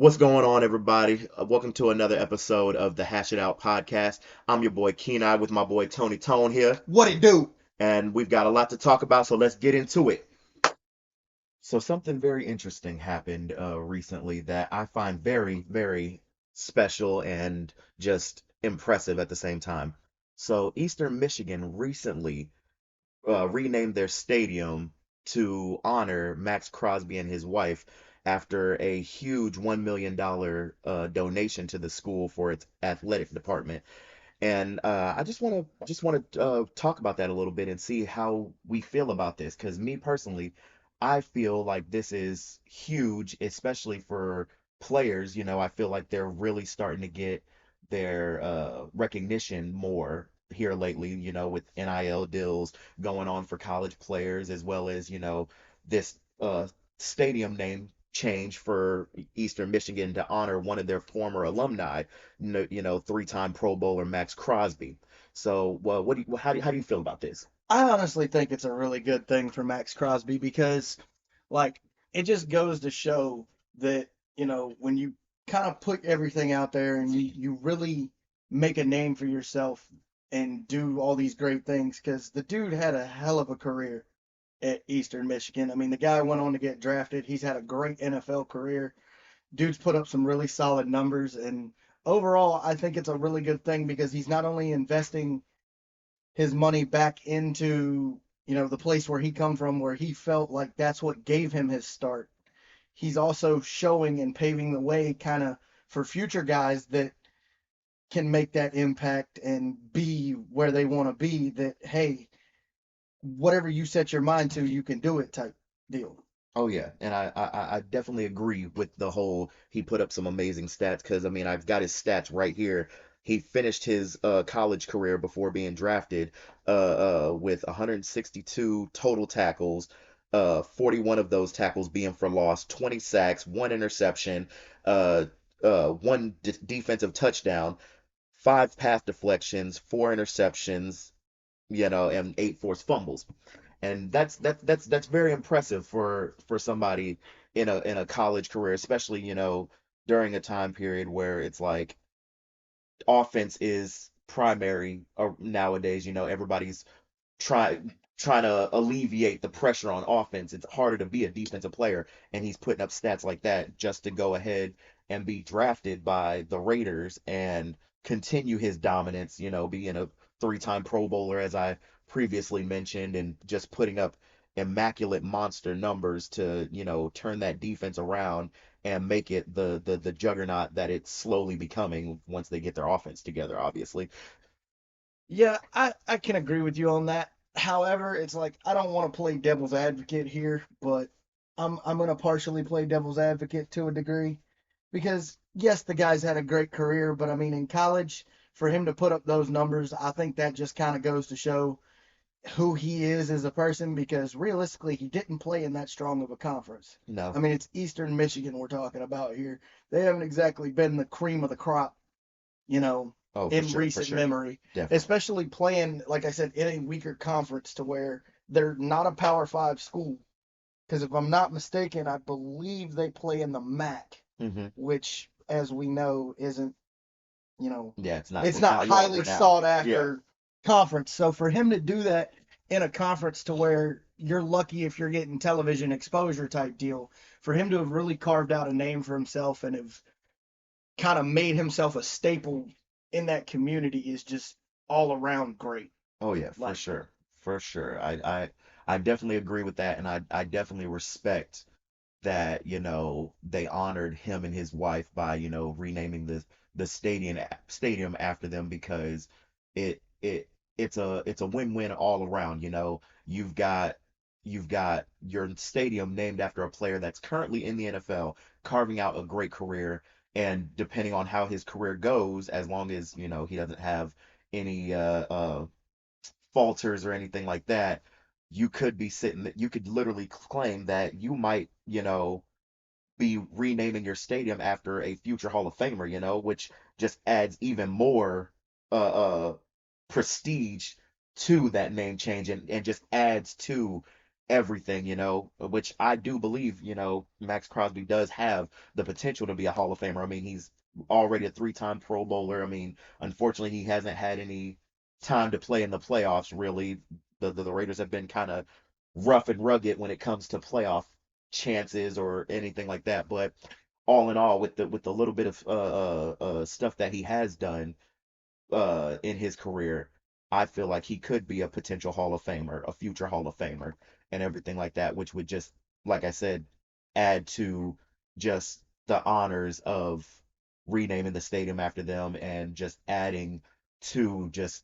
What's going on, everybody? Welcome to another episode of the Hash It Out podcast. I'm your boy Keenai with my boy Tony Tone here, What it do? and we've got a lot to talk about, so let's get into it. So, something very interesting happened recently that I find very, very special and just impressive at the same time. So, Eastern Michigan recently renamed their stadium to honor Max Crosby and his wife after a huge $1 million donation to the school for its athletic department. And I just want to talk about that a little bit and see how we feel about this. Because me personally, I feel like this is huge, especially for players. I feel like they're really starting to get their recognition more here lately. With NIL deals going on for college players, as well as this stadium name change for Eastern Michigan to honor one of their former alumni, three-time Pro Bowler Max Crosby. So, well, how do you feel about this? I honestly think it's a really good thing for Max Crosby because, like, it just goes to show that, when you kind of put everything out there and you really make a name for yourself and do all these great things, because the dude had a hell of a career at Eastern Michigan. I mean, the guy went on to get drafted. He's had a great NFL career. Dude's put up some really solid numbers. And overall, I think it's a really good thing because he's not only investing his money back into the place where he come from, where he felt like that's what gave him his start. He's also showing and paving the way kind of for future guys that can make that impact and be where they want to be, that hey, whatever you set your mind to, you can do it type deal. Oh yeah, and I definitely agree with the whole he put up some amazing stats because I mean I've got his stats right here. He finished his college career before being drafted with 162 total tackles, 41 of those tackles being for loss, 20 sacks, one interception, uh, one defensive touchdown, five pass deflections, four interceptions, and eight forced fumbles. And that's very impressive for somebody in a college career, especially, during a time period where it's like offense is primary nowadays. Everybody's trying to alleviate the pressure on offense. It's harder to be a defensive player, and he's putting up stats like that just to go ahead and be drafted by the Raiders and continue his dominance, being a three-time Pro Bowler, as I previously mentioned, and just putting up immaculate monster numbers to, turn that defense around and make it the juggernaut that it's slowly becoming once they get their offense together, obviously. Yeah, I can agree with you on that. However, it's like I don't want to play devil's advocate here, but I'm gonna partially play devil's advocate to a degree because yes, the guy's had a great career, but I mean in college for him to put up those numbers, I think that just kind of goes to show who he is as a person because realistically he didn't play in that strong of a conference. No. I mean, it's Eastern Michigan we're talking about here. They haven't exactly been the cream of the crop, you know, Oh, in for recent sure. memory, Definitely. especially playing, like I said, in a weaker conference to where they're not a Power Five school. Because if I'm not mistaken, I believe they play in the MAC, Hmm. which, as we know, isn't, Yeah, it's not it's it's not not long highly renowned. sought Yeah. after conference. So for him to do that in a conference to where you're lucky if you're getting television exposure type deal, for him to have really carved out a name for himself and have kind of made himself a staple in that community is just all around great. Oh yeah, for Like, sure. For sure. I definitely agree with that, and I definitely respect that, they honored him and his wife by, renaming the stadium after them because it it it's a win-win all around. You've got your stadium named after a player that's currently in the NFL, carving out a great career, and depending on how his career goes, as long as, he doesn't have any falters or anything like that, you could literally claim that you might, be renaming your stadium after a future Hall of Famer, which just adds even more uh prestige to that name change and just adds to everything, which I do believe, Max Crosby does have the potential to be a Hall of Famer. I mean, he's already a three-time Pro Bowler. I mean, unfortunately, he hasn't had any time to play in the playoffs, really. The Raiders have been kind of rough and rugged when it comes to playoff chances or anything like that. But all in all, with the little bit of stuff that he has done in his career, I feel like he could be a potential Hall of Famer, a future Hall of Famer, and everything like that, which would just, like I said, add to just the honors of renaming the stadium after them and just adding to just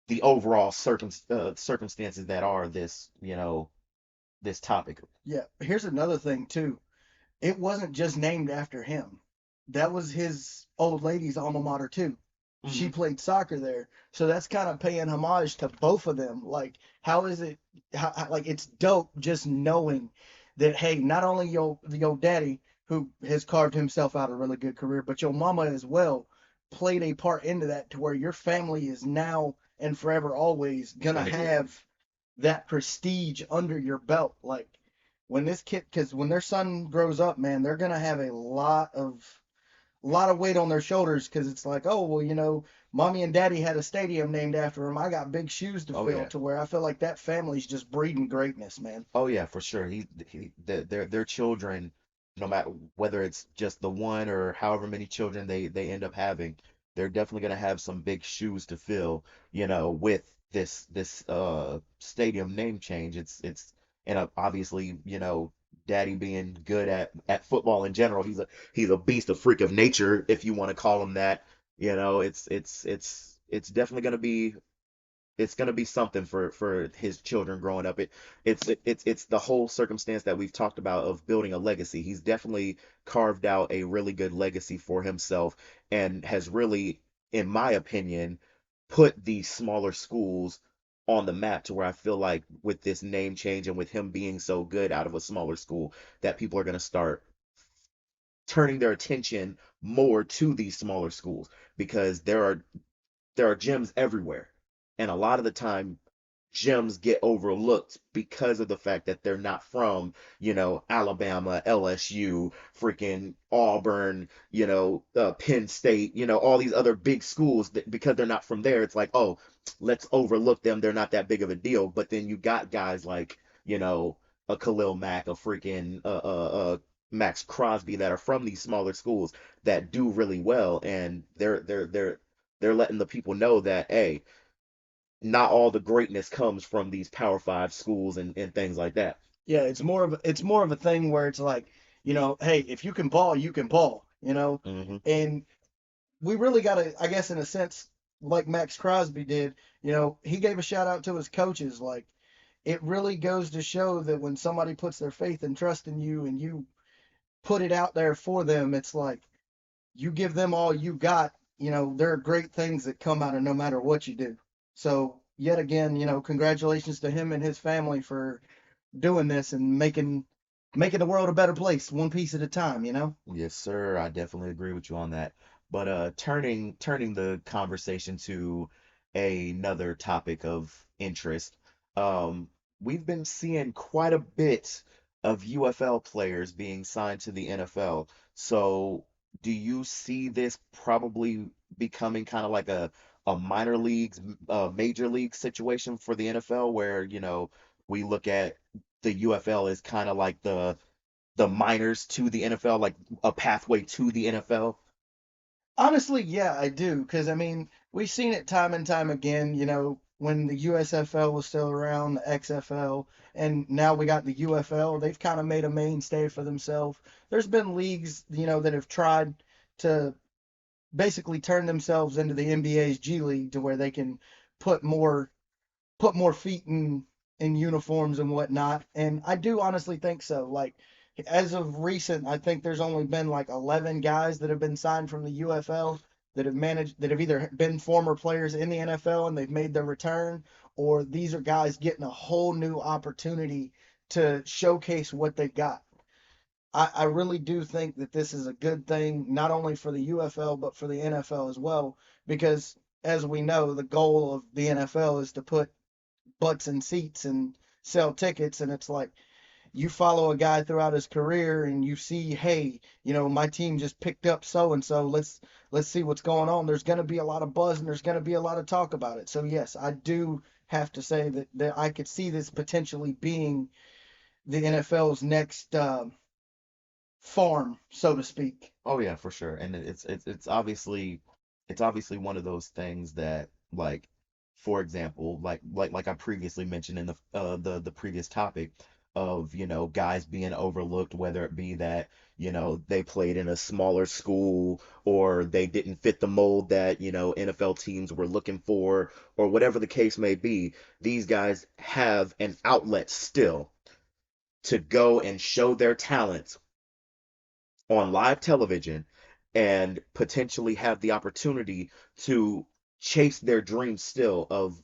the overall circumstances that are this topic. Yeah, here's another thing too. It wasn't just named after him. That was his old lady's alma mater too. She Hmm. played soccer there, so that's kind of paying homage to both of them. Like, how is it? Like, it's dope just knowing that, hey, not only your daddy who has carved himself out a really good career, but your mama as well played a part into that to where your family is now and forever always gonna Gonna be. have that prestige under your belt. Like, when this kid, because when their son grows up, man, they're gonna have a lot of weight on their shoulders because it's like, oh well, mommy and daddy had a stadium named after him. I got big shoes to Oh fill. yeah. To where I feel like that family's just breeding greatness, man. Oh yeah, for sure. Their children, no matter whether it's just the one or however many children they end up having, they're definitely gonna have some big shoes to fill, with this stadium name change. It's and obviously, Daddy being good at football in general, he's a beast, a freak of nature, if you want to call him that. It's definitely gonna be something for his children growing up. It's the whole circumstance that we've talked about of building a legacy. He's definitely carved out a really good legacy for himself and has really, in my opinion, put these smaller schools on the map to where I feel like with this name change and with him being so good out of a smaller school that people are gonna start turning their attention more to these smaller schools because there are gems everywhere. And a lot of the time, gems get overlooked because of the fact that they're not from, Alabama, LSU, freaking Auburn, Penn State, all these other big schools that because they're not from there, it's like, oh, let's overlook them. They're not that big of a deal. But then you got guys like, a Khalil Mack, a freaking Max Crosby that are from these smaller schools that do really well, and they're letting the people know that, hey, not all the greatness comes from these Power Five schools and things like that. Yeah, it's more of a thing where it's like, hey, if you can ball, you can ball. Hmm. And we really got to, I guess, in a sense, like Max Crosby did, he gave a shout out to his coaches. Like, it really goes to show that when somebody puts their faith and trust in you and you put it out there for them, it's like you give them all you got. There are great things that come out of no matter what you do. So, yet again, congratulations to him and his family for doing this and making the world a better place, one piece at a time. Yes, sir. I definitely agree with you on that. But turning the conversation to another topic of interest, um, we've been seeing quite a bit of UFL players being signed to the NFL. So, do you see this probably becoming kind of like a minor leagues, major league situation for the NFL, where, we look at the UFL as kind of like the minors to the NFL, like a pathway to the NFL. Honestly, yeah, I do, because I mean, we've seen it time and time again, when the USFL was still around, the XFL, and now we got the UFL. They've kind of made a mainstay for themselves. There's been leagues, that have tried to basically turn themselves into the NBA's G League to where they can put more put more feet in uniforms and whatnot. And I do honestly think so. Like, as of recent, I think there's only been like 11 guys that have been signed from the UFL that have either been former players in the NFL and they've made their return, or these are guys getting a whole new opportunity to showcase what they've got. I really do think that this is a good thing, not only for the UFL, but for the NFL as well, because as we know, the goal of the NFL is to put butts in seats and sell tickets, and it's like you follow a guy throughout his career and you see, hey, my team just picked up so and so. Let's see what's going on. There's going to be a lot of buzz and there's going to be a lot of talk about it. So yes, I do have to say that I could see this potentially being the NFL's next farm, so to speak. Oh yeah, for sure. And it's obviously one of those things that, like, for example, like I previously mentioned in the previous topic of, guys being overlooked, whether it be that, they played in a smaller school, or they didn't fit the mold that, NFL teams were looking for, or whatever the case may be. These guys have an outlet still to go and show their talents on live television, and potentially have the opportunity to chase their dream still of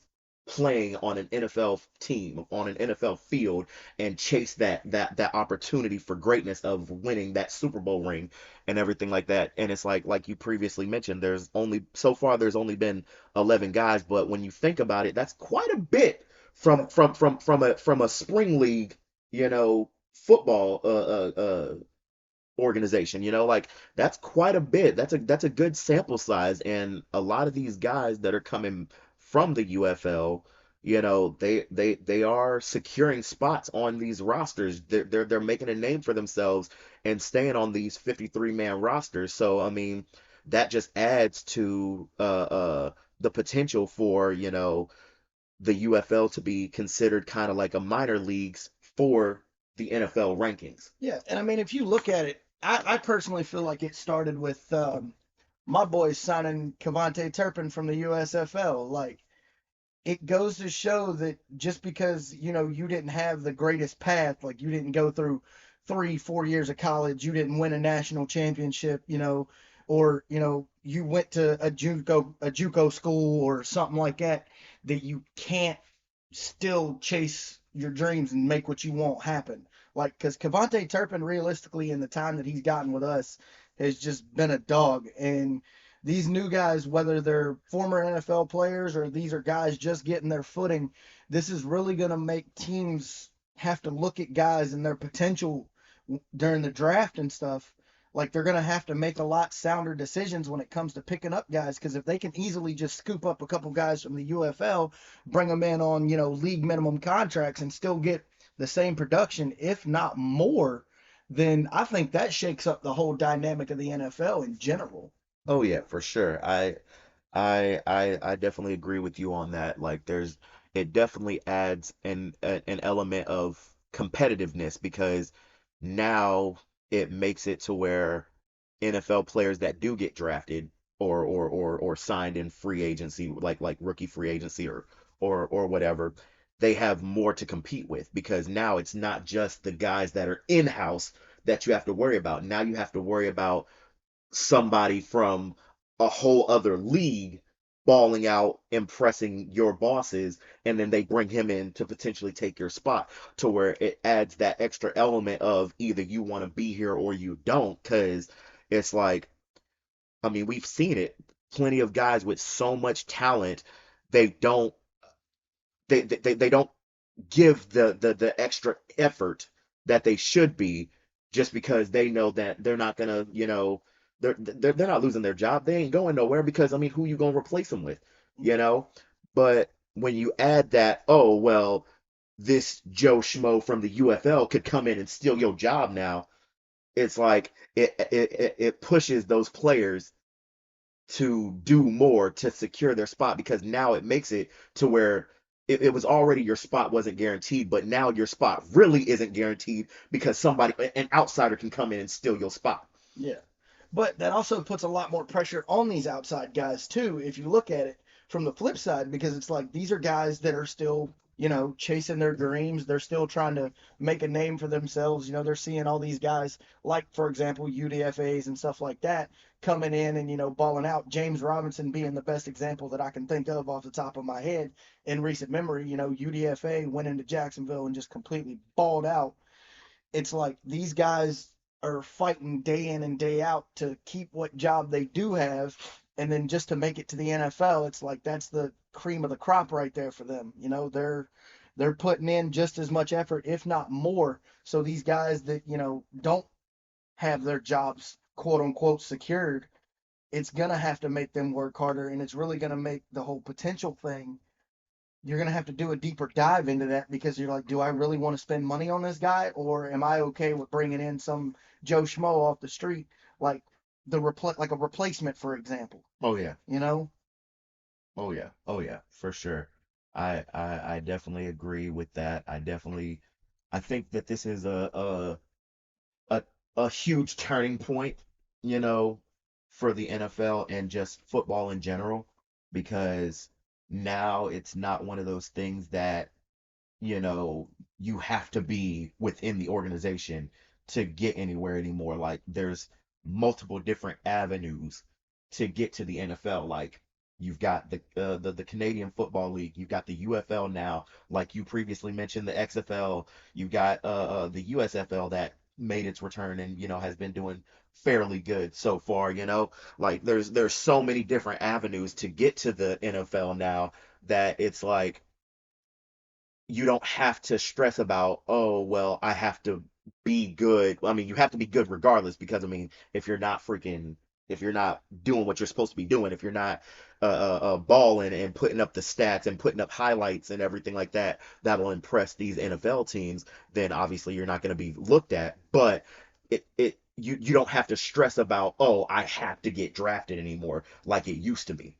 playing on an NFL team, on an NFL field, and chase that opportunity for greatness of winning that Super Bowl ring and everything like that. And it's like you previously mentioned, there's only been 11 guys, but when you think about it, that's quite a bit from a spring league, football organization. Like, that's quite a bit. That's a good sample size, and a lot of these guys that are coming from the UFL, they are securing spots on these rosters. They're making a name for themselves and staying on these 53-man rosters. So I mean, that just adds to the potential for, the UFL to be considered kind of like a minor leagues for the NFL rankings. Yeah, and I mean, if you look at it, I personally feel like it started with my boys signing Cavante Turpin from the USFL. Like, it goes to show that just because you didn't have the greatest path, like you didn't go through 3 4 years of college, you didn't win a national championship, or you went to a JUCO school or something like that, that you can't still chase your dreams and make what you want happen. Like, because Cavante Turpin, realistically, in the time that he's gotten with us, has just been a dog. And these new guys, whether they're former NFL players or these are guys just getting their footing, this is really going to make teams have to look at guys and their potential during the draft and stuff. Like, they're going to have to make a lot sounder decisions when it comes to picking up guys, because if they can easily just scoop up a couple guys from the UFL, bring them in on, league minimum contracts and still get the same production, if not more, then I think that shakes up the whole dynamic of the NFL in general. Oh yeah, for sure. I definitely agree with you on that. Like, it definitely adds an element of competitiveness, because now it makes it to where NFL players that do get drafted, or signed in free agency, like rookie free agency, or whatever, they have more to compete with, because now it's not just the guys that are in-house that you have to worry about. Now you have to worry about somebody from a whole other league balling out, impressing your bosses, and then they bring him in to potentially take your spot, to where it adds that extra element of either you want to be here or you don't. Because it's like, I mean, we've seen it. Plenty of guys with so much talent, they don't they don't give the extra effort that they should be, just because they know that they're not gonna, they're not losing their job. They ain't going nowhere, because I mean, who you gonna replace them with, you know? But when you add that, oh well, this Joe Schmo from the UFL could come in and steal your job now, it's like it pushes those players to do more to secure their spot, because now it makes it to where it was already, your spot wasn't guaranteed, but now your spot really isn't guaranteed, because an outsider can come in and steal your spot. Yeah. But that also puts a lot more pressure on these outside guys too, if you look at it from the flip side, because it's like these are guys that are still, chasing their dreams. They're still trying to make a name for themselves. They're seeing all these guys, like, for example, UDFAs and stuff like that, coming in and, balling out. James Robinson being the best example that I can think of off the top of my head in recent memory. UDFA went into Jacksonville and just completely balled out. It's like these guys are fighting day in and day out to keep what job they do have, and then just to make it to the NFL, it's like that's the cream of the crop right there for them. they're putting in just as much effort, if not more. So these guys that, don't have their jobs quote unquote secured, it's gonna have to make them work harder, and it's really gonna make the whole potential thing. You're gonna have to do a deeper dive into that because you're like, do I really want to spend money on this guy, or am I okay with bringing in some Joe Schmo off the street, like like a replacement, for example? Oh yeah. You know? Oh yeah. Oh yeah, for sure. I definitely agree with that. I think that this is a a huge turning point, you know, for the NFL and just football in general, because now it's not one of those things that you know, you have to be within the organization to get anywhere anymore. Like there's multiple different avenues to get to the NFL. Like you've got the Canadian Football League, you've got the UFL now, like you previously mentioned the XFL, you've got the USFL that made its return and has been doing fairly good so far, like there's so many different avenues to get to the NFL now that it's like you don't have to stress about, oh, well, I have to be good. I mean, you have to be good regardless because, I mean, if you're not doing what you're supposed to be doing, if you're not balling and putting up the stats and putting up highlights and everything like that, that'll impress these NFL teams, then obviously you're not going to be looked at. But you don't have to stress about, oh, I have to get drafted anymore like it used to be.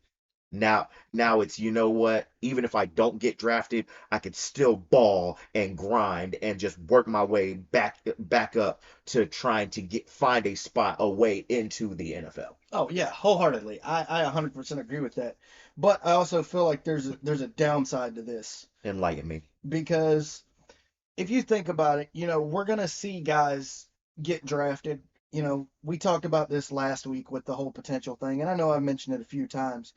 Now it's what? Even if I don't get drafted, I could still ball and grind and just work my way back up to trying to find a spot away into the NFL. Oh yeah, wholeheartedly. I 100% agree with that. But I also feel like there's a downside to this Enlighten me. because if you think about it, we're gonna see guys get drafted. We talked about this last week with the whole potential thing, and I know I've mentioned it a few times,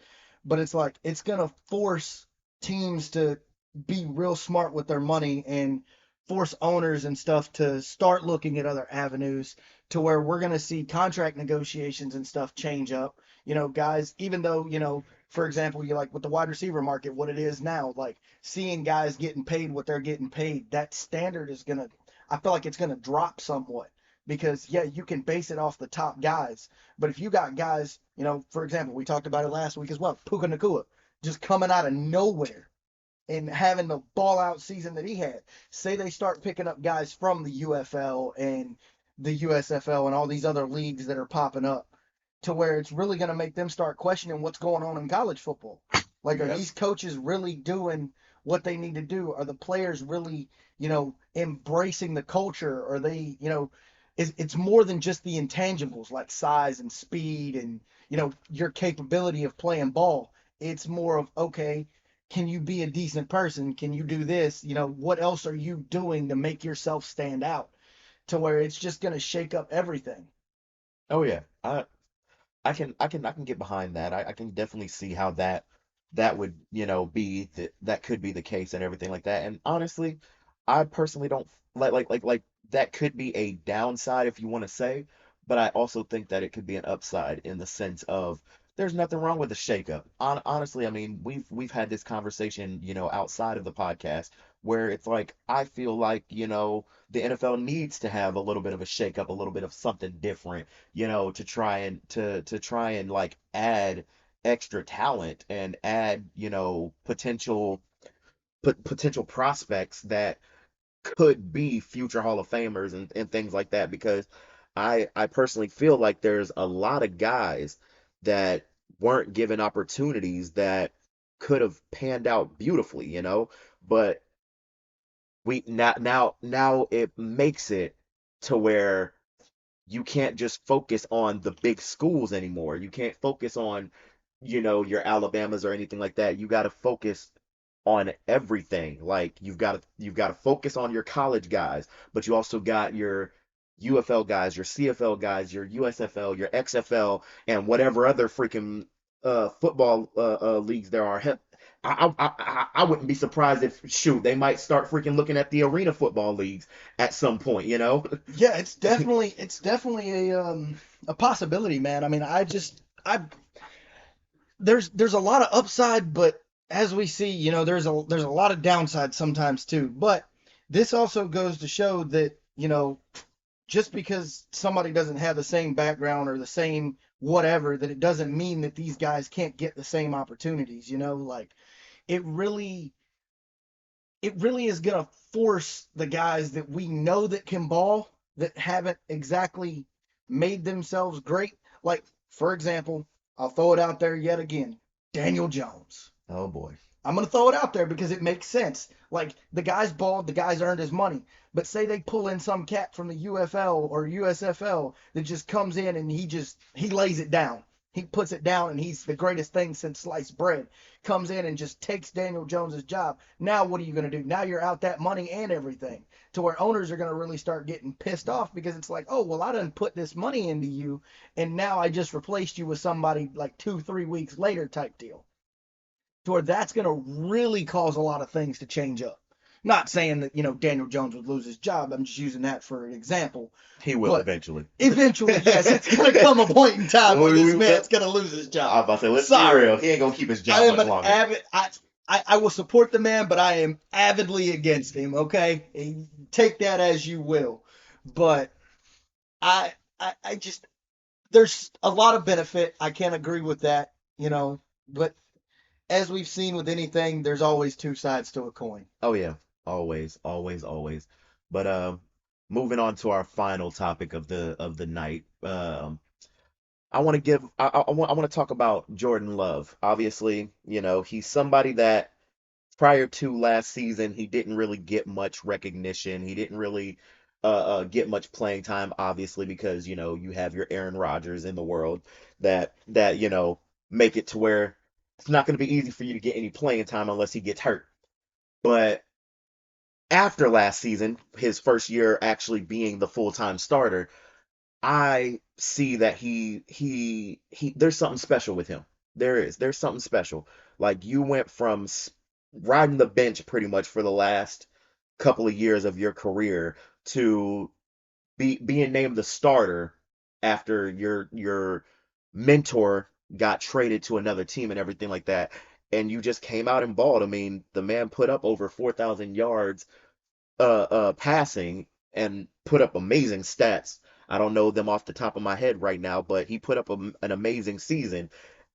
but it's like it's gonna force teams to be real smart with their money and force owners and stuff to start looking at other avenues to where we're gonna see contract negotiations and stuff change up. Guys, even though, for example, you like with the wide receiver market, what it is now, like seeing guys getting paid what they're getting paid, that standard is gonna, I feel like it's gonna drop somewhat because yeah, you can base it off the top guys, but if you got guys, for example, we talked about it last week as well, Puka Nakua just coming out of nowhere and having the ball out season that he had. Say they start picking up guys from the UFL and the USFL and all these other leagues that are popping up to where it's really going to make them start questioning what's going on in college football. Like, are Yep. these coaches really doing what they need to do? Are the players really, embracing the culture? Are they, it's more than just the intangibles like size and speed and, your capability of playing ball. It's more of, okay, can you be a decent person? Can you do this? What else are you doing to make yourself stand out? To where it's just going to shake up everything. Oh yeah. I can get behind that. I can definitely see how that would, that could be the case and everything like that. And honestly, I personally don't like that could be a downside if you want to say, but I also think that it could be an upside in the sense of there's nothing wrong with a shakeup. Honestly, I mean, we've had this conversation, outside of the podcast where it's like I feel like, the NFL needs to have a little bit of a shakeup, a little bit of something different, to try and like add extra talent and add, potential prospects that could be future Hall of Famers and things like that because I personally feel like there's a lot of guys that weren't given opportunities that could have panned out beautifully, but we now it makes it to where you can't just focus on the big schools anymore. You can't focus on, your Alabamas or anything like that. You got to focus on everything. Like you've got to focus on your college guys, but you also got your UFL guys, your CFL guys, your USFL, your XFL, and whatever other freaking football leagues there are. Heck, I wouldn't be surprised if shoot they might start freaking looking at the arena football leagues at some point. Yeah, it's definitely a possibility, man. I mean, I just I there's a lot of upside, but as we see, there's a lot of downsides sometimes too. But this also goes to show that, just because somebody doesn't have the same background or the same whatever, that it doesn't mean that these guys can't get the same opportunities. Like it really it really is going to force the guys that we know that can ball, that haven't exactly made themselves great. Like, for example, I'll throw it out there yet again, Daniel Jones. Oh boy. I'm going to throw it out there because it makes sense. Like, the guy's balled, the guy's earned his money. But say they pull in some cat from the UFL or USFL that just comes in and he lays it down. He puts it down and he's the greatest thing since sliced bread. Comes in and just takes Daniel Jones's job. Now what are you going to do? Now you're out that money and everything. To where owners are going to really start getting pissed off because it's like, oh, well, I done put this money into you and now I just replaced you with somebody like 2, 3 weeks later type deal, to where that's going to really cause a lot of things to change up. Not saying that, Daniel Jones would lose his job. I'm just using that for an example. He will But eventually. eventually, yes, it's going to come a point in time where this We- man's going to lose his I was job. about to say, let's be Sorry. real. He ain't gonna keep his I job am much an longer. avid. I will support the man, but I am avidly against him. Okay, take that as you will. But I just there's a lot of benefit. I can't agree with that. But as we've seen with anything, there's always two sides to a coin. Oh yeah, always, always, always. But moving on to our final topic of the night. I want to give I want to talk about Jordan Love. Obviously, he's somebody that prior to last season, he didn't really get much recognition. He didn't really get much playing time, obviously, because you have your Aaron Rodgers in the world that make it to where it's not going to be easy for you to get any playing time unless he gets hurt. But after last season, his first year actually being the full-time starter, I see that he there's something special with him. There's something special. Like you went from riding the bench pretty much for the last couple of years of your career to being named the starter after your mentor got traded to another team and everything like that. And you just came out and balled. I mean, the man put up over 4,000 yards passing and put up amazing stats. I don't know them off the top of my head right now, but he put up an amazing season.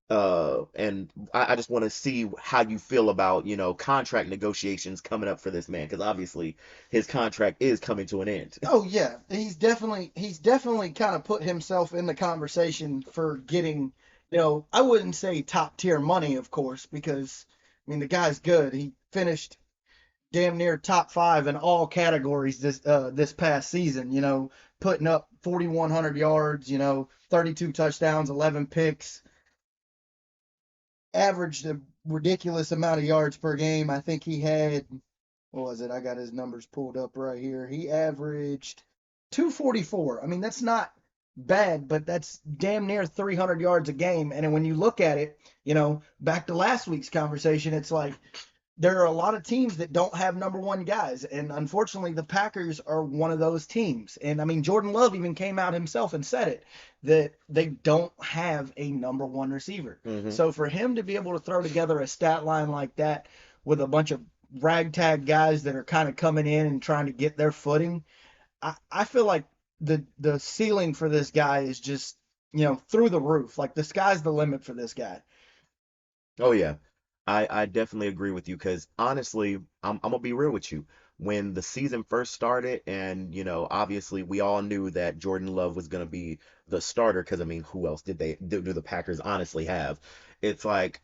And I just want to see how you feel about, contract negotiations coming up for this man, because obviously his contract is coming to an end. Oh yeah, he's definitely kind of put himself in the conversation for getting, I wouldn't say top tier money, of course, because I mean the guy's good. He finished damn near top five in all categories this past season. Putting up 4,100 yards, 32 touchdowns, 11 picks, averaged a ridiculous amount of yards per game. I think he had, what was it? I got his numbers pulled up right here. He averaged 244. I mean, that's not bad, but that's damn near 300 yards a game. And when you look at it, back to last week's conversation, it's like there are a lot of teams that don't have number one guys. And unfortunately, the Packers are one of those teams. And I mean, Jordan Love even came out himself and said it, that they don't have a number one receiver. Hmm. So for him to be able to throw together a stat line like that with a bunch of ragtag guys that are kind of coming in and trying to get their footing, I feel like the ceiling for this guy is just, through the roof. Like the sky's the limit for this guy. Oh yeah, I definitely agree with you because honestly, I'm gonna be real with you. When the season first started, and obviously we all knew that Jordan Love was gonna be the starter because I mean, who else do the Packers honestly have? It's like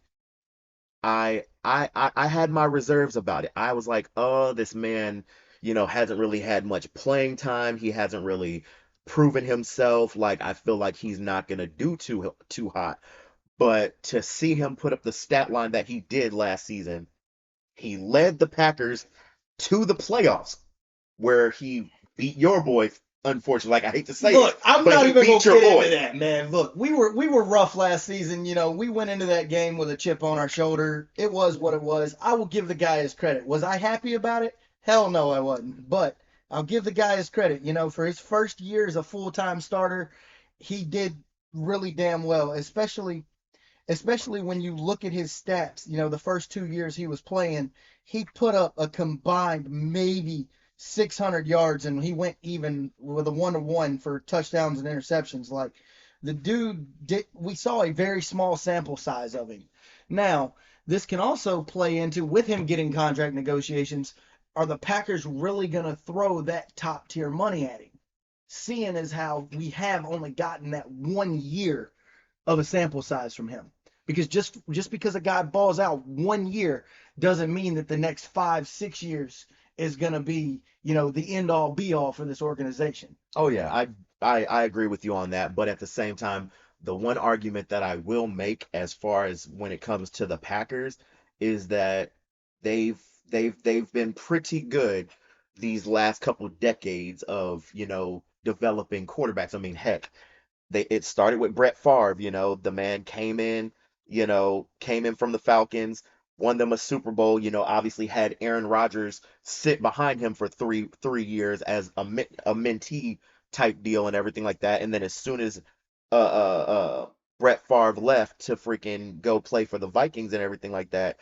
I had my reserves about it. I was like, oh, this man, hasn't really had much playing time. He hasn't really proven himself. Like I feel like he's not gonna do too hot. But to see him put up the stat line that he did last season, he led the Packers to the playoffs where he beat your boy, unfortunately. Like I hate to say it, Look, I'm but not he even gonna beat your get into boy. that, man. Look, we were rough last season. We went into that game with a chip on our shoulder. It was what it was. I will give the guy his credit. Was I happy about it? Hell no, I wasn't. But I'll give the guy his credit. For his first year as a full-time starter, he did really damn well, especially especially when you look at his stats. The first 2 years he was playing, he put up a combined maybe 600 yards, and he went even with a 1-to-1 for touchdowns and interceptions. Like the dude did, we saw a very small sample size of him. Now, this can also play into with him getting contract negotiations. Are the Packers really going to throw that top tier money at him? Seeing as how we have only gotten that 1 year of a sample size from him. Because just because a guy balls out 1 year doesn't mean that the next 5, 6 years is gonna be, the end all be all for this organization. Oh yeah, I agree with you on that, but at the same time, the one argument that I will make as far as when it comes to the Packers is that they've they've been pretty good these last couple decades of, developing quarterbacks. I mean, heck, it started with Brett Favre, the man came in from the Falcons, won them a Super Bowl, obviously had Aaron Rodgers sit behind him for three years as a mentee type deal and everything like that. And then as soon as Brett Favre left to freaking go play for the Vikings and everything like that,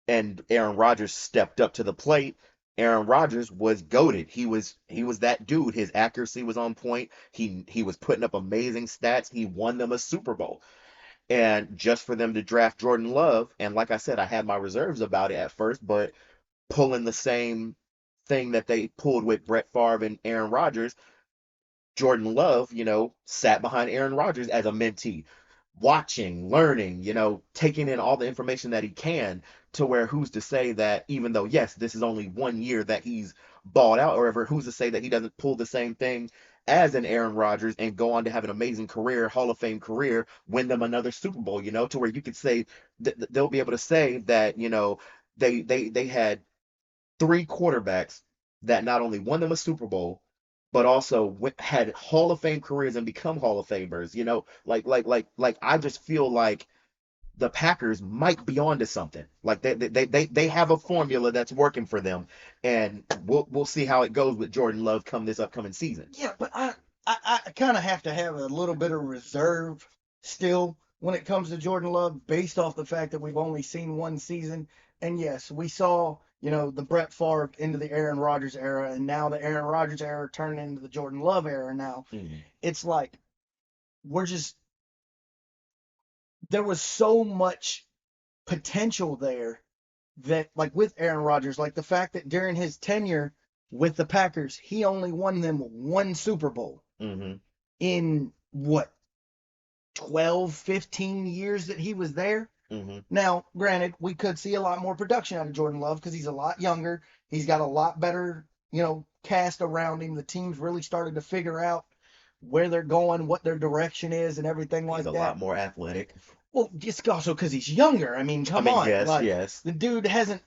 and Aaron Rodgers stepped up to the plate. Aaron Rodgers was goated. He was that dude. His accuracy was on point. He was putting up amazing stats. He won them a Super Bowl. And just for them to draft Jordan Love, and like I said, I had my reserves about it at first, but pulling the same thing that they pulled with Brett Favre and Aaron Rodgers, Jordan Love, sat behind Aaron Rodgers as a mentee, watching, learning, taking in all the information that he can, to where who's to say that even though, yes, this is only 1 year that he's balled out or whatever, who's to say that he doesn't pull the same thing as an Aaron Rodgers and go on to have an amazing career, Hall of Fame career, win them another Super Bowl, to where you could say they'll be able to say that, they had three quarterbacks that not only won them a Super Bowl, but also had Hall of Fame careers and become Hall of Famers. Like I just feel like the Packers might be onto something. Like they have a formula that's working for them, and we'll see how it goes with Jordan Love come this upcoming season. Yeah, but I kind of have to have a little bit of reserve still when it comes to Jordan Love, based off the fact that we've only seen one season. And yes, we saw, the Brett Favre into the Aaron Rodgers era, and now the Aaron Rodgers era turning into the Jordan Love era. Now Mhm. it's like we're just there was so much potential there that, like with Aaron Rodgers, like the fact that during his tenure with the Packers, he only won them one Super Bowl Mhm. in what, 12, 15 years that he was there. Mhm. Now, granted, we could see a lot more production out of Jordan Love because he's a lot younger. He's got a lot better, cast around him. The team's really started to figure out where they're going, what their direction is, and everything He's like a lot that. more athletic. Well, just also because he's younger. I mean, I come mean, on. yes, Like, yes. the dude hasn't,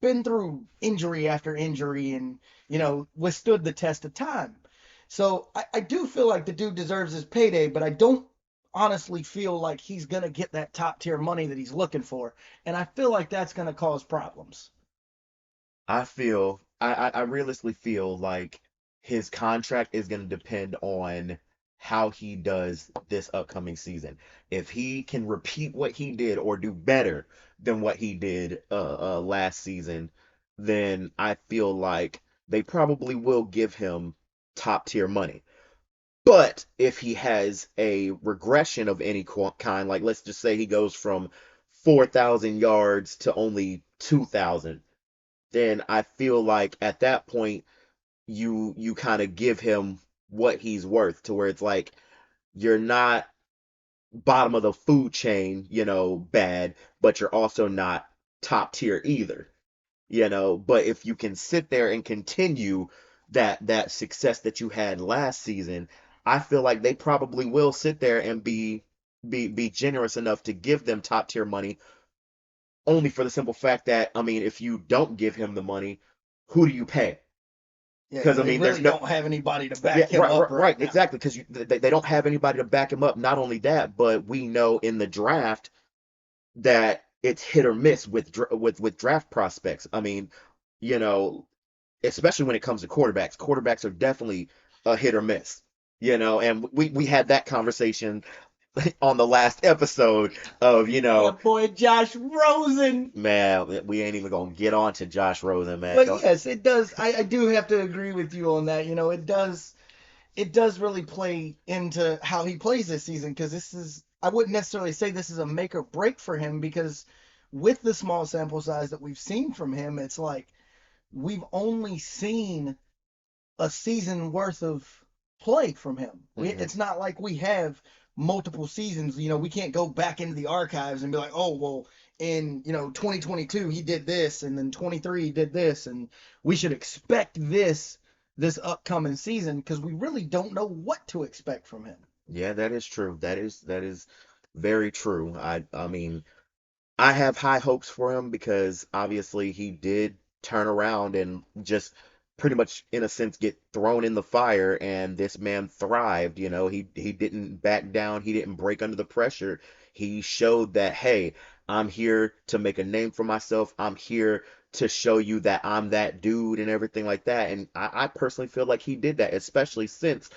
been through injury after injury and, withstood the test of time. So I do feel like the dude deserves his payday, but I don't honestly feel like he's going to get that top tier money that he's looking for. And I feel like that's going to cause problems. I realistically feel like his contract is going to depend on how he does this upcoming season. If he can repeat what he did or do better than what he did last season, then I feel like they probably will give him top tier money. But if he has a regression of any kind, like let's just say he goes from 4,000 yards to only 2,000, then I feel like at that point you kind of give him what he's worth, to where it's like you're not bottom of the food chain, bad, but you're also not top tier either, but if you can sit there and continue that success that you had last season, I feel like they probably will sit there and be generous enough to give them top tier money, only for the simple fact that, I mean, if you don't give him the money, who do you pay? Yeah, Because I they mean, there's really no. don't have anybody to Yeah, back him right, up right, right right, now. exactly. Because they don't have anybody to back him up. Not only that, but we know in the draft that it's hit or miss with draft prospects. I mean, you know, especially when it comes to quarterbacks. Quarterbacks are definitely a hit or miss. And we had that conversation on the last episode of, That boy Josh Rosen. man, we ain't even gonna get on to Josh Rosen, man. But Don't, yes, it does. I do have to agree with you on that. It does really play into how he plays this season because I wouldn't necessarily say this is a make or break for him because with the small sample size that we've seen from him, it's like we've only seen a season worth of play from him. mhm. It's not like we have multiple seasons. We can't go back into the archives and be like, oh, well, in 2022 he did this, and then 23 he did this, and we should expect this upcoming season because we really don't know what to expect from him. Yeah, that is true. That is very true. I mean, I have high hopes for him because obviously he did turn around and just pretty much in a sense get thrown in the fire, and this man thrived, he didn't back down, he didn't break under the pressure. He showed that, hey, I'm here to make a name for myself. I'm here to show you that I'm that dude and everything like that. And I personally feel like he did that, especially since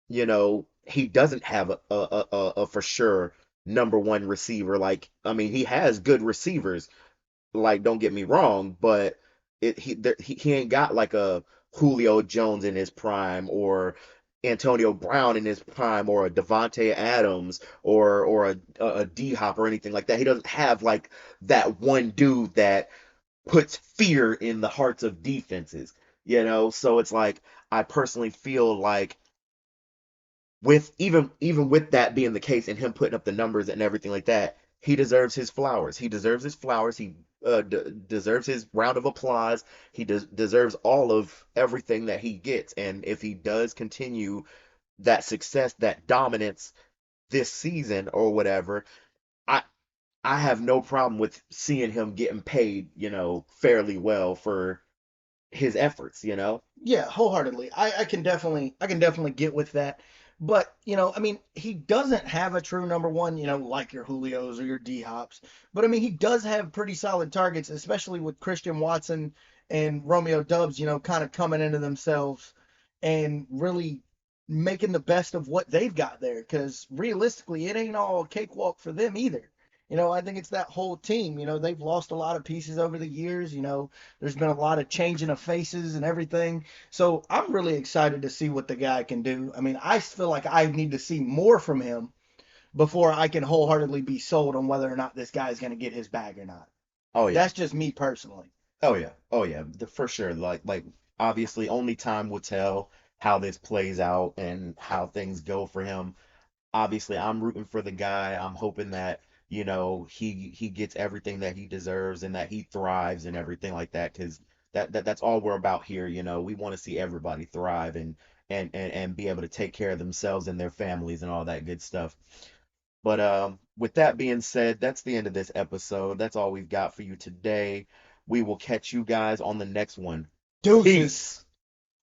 he doesn't have a for sure number one receiver. Like, I mean, he has good receivers. Like, don't get me wrong, but he ain't got like a Julio Jones in his prime or Antonio Brown in his prime or a Devontae Adams or a D Hop or anything like that. He doesn't have like that one dude that puts fear in the hearts of defenses. So it's like I personally feel like with even with that being the case and him putting up the numbers and everything like that, he deserves his flowers. He deserves his flowers. He deserves his round of applause. He deserves all of everything that he gets. And if he does continue that success, that dominance this season or whatever, I I have no problem with seeing him getting paid, fairly well for his efforts. Yeah, wholeheartedly. I can definitely get with that. But, I mean, he doesn't have a true number one, like your Julios or your D Hops. But I mean, he does have pretty solid targets, especially with Christian Watson and Romeo Dubs, kind of coming into themselves and really making the best of what they've got there. Because realistically, it ain't all cakewalk for them either. I think it's that whole team. They've lost a lot of pieces over the years. There's been a lot of changing of faces and everything. So I'm really excited to see what the guy can do. I mean, I feel like I need to see more from him before I can wholeheartedly be sold on whether or not this guy's going to get his bag or not. Oh yeah. That's just me personally. Oh yeah. Oh yeah. For sure. Like obviously only time will tell how this plays out and how things go for him. Obviously, I'm rooting for the guy. I'm hoping that, he gets everything that he deserves and that he thrives and everything like that, because that's all we're about here. We want to see everybody thrive and be able to take care of themselves and their families and all that good stuff. But with that being said, that's the end of this episode. That's all we've got for you today. We will catch you guys on the next one. Deuces. Peace.